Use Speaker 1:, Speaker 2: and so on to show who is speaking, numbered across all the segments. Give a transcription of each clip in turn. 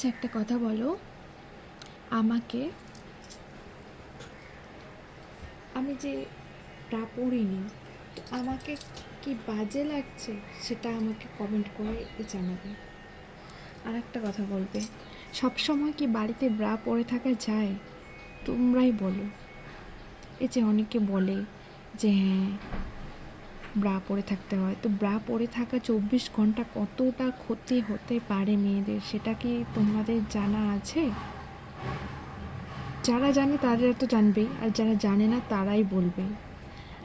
Speaker 1: আচ্ছা, একটা কথা বলো আমাকে। আমি যে ব্রা পরিনি, আমাকে কি বাজে লাগছে সেটা আমাকে কমেন্ট করে জানাবে। আর একটা কথা বলবে, সব সময় কি বাড়িতে ব্রা পরে থাকা যায়? তোমরাই বলো। এই যে অনেকে বলে যে হ্যাঁ ব্রা পরে থাকতে হয়, তো ব্রা পরে থাকা 24 ঘন্টা কতটা ক্ষতি হতে পারে মেয়েদের, সেটা কি তোমাদের জানা আছে? যারা জানে তারা তো জানবেই, আর যারা জানে না তারাই বলবে।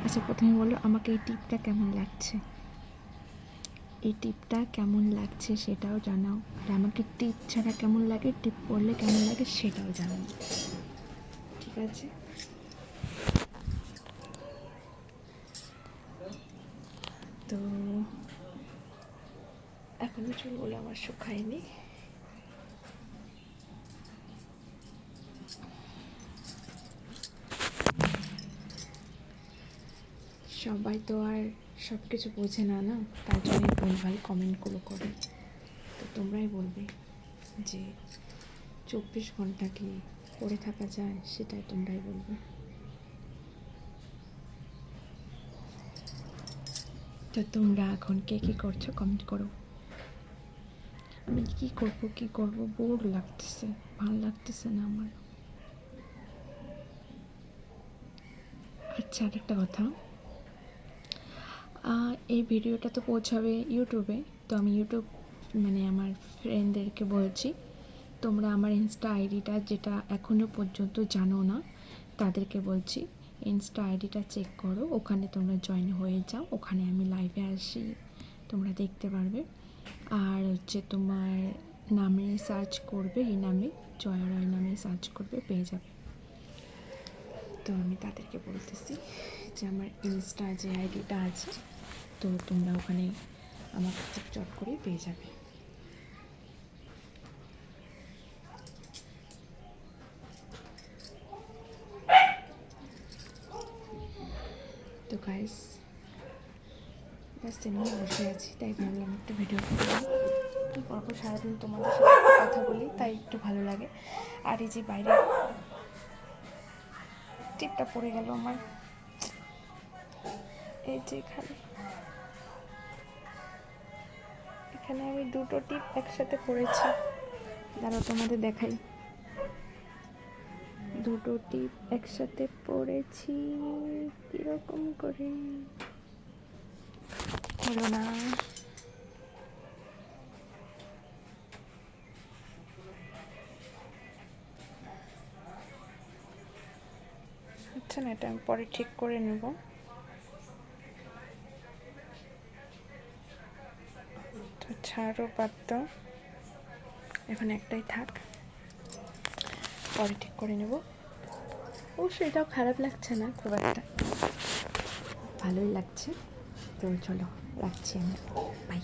Speaker 1: আচ্ছা, প্রথমে বলো আমাকে এই টিপটা কেমন লাগছে, এই টিপটা কেমন লাগছে সেটাও জানাও। আর আমাকে টিপ ছাড়া কেমন লাগে, টিপ পরলে কেমন লাগে সেটাও জানাও, ঠিক আছে? তো এখনো চুলগুলো আমার শুকায়নি। সবাই তো আর সব কিছু বোঝে না, না? তার জন্য ভুলভাল কমেন্টগুলো করে। তো তোমরাই বলবে যে 24 ঘন্টা কি পড়ে থাকা যায়, সেটাই তোমরাই বলবে। তো তোমরা এখন কে কী করছো কমেন্ট করো। আমি কি করব বোর লাগতেছে, ভালো লাগতেছে না আমার। আচ্ছা, আর একটা কথা, এই ভিডিওটা তো পৌঁছাবে ইউটিউবে। তো আমি ইউটিউব মানে আমার ফ্রেন্ডদেরকে বলছি, তোমরা আমার ইনস্টা আইডিটা, যেটা এখনও পর্যন্ত জানো না, তাদেরকে বলছি ইনস্টা আইডিটা চেক করো, ওখানে তোমরা জয়েন হয়ে যাও। ওখানে আমি লাইভে আসি, তোমরা দেখতে পারবে। আর হচ্ছে তোমার নামে সার্চ করবে, এই নামে জয়া রয় নামে সার্চ করবে, পেয়ে যাবে। তো আমি তাদেরকে বলতেছি যে আমার ইনস্টা যে আইডিটা আছে, তো তোমরা ওখানে আমাকে খুব চট করে পেয়ে যাবে। তো গাইস, ব্যাস এমনি বসে আছি, তাই ভাবলাম একটা ভিডিও করবো। কী করবো, সারাদিন তোমাদের সাথে কথা বলি, তাই একটু ভালো লাগে। আর এই যে বাইরে টিপটা পড়ে গেল আমার, এই যে এখানে আমি দুটো টিপ একসাথে পরেছি। দাঁড়াও তোমাদের দেখাই, দুটো টিপ একসাথে পরেছি কিরকম করে, হলো না। আচ্ছা না, এটা আমি পরে ঠিক করে নেব। তো ছাড়ো, বাদ দাও, এখন একটাই থাক, পরে ঠিক করে নেব। অবশ্যই এটাও খারাপ লাগছে না খুব একটা, ভালোই লাগছে। তো চলো, রাখছি আমি, বাই।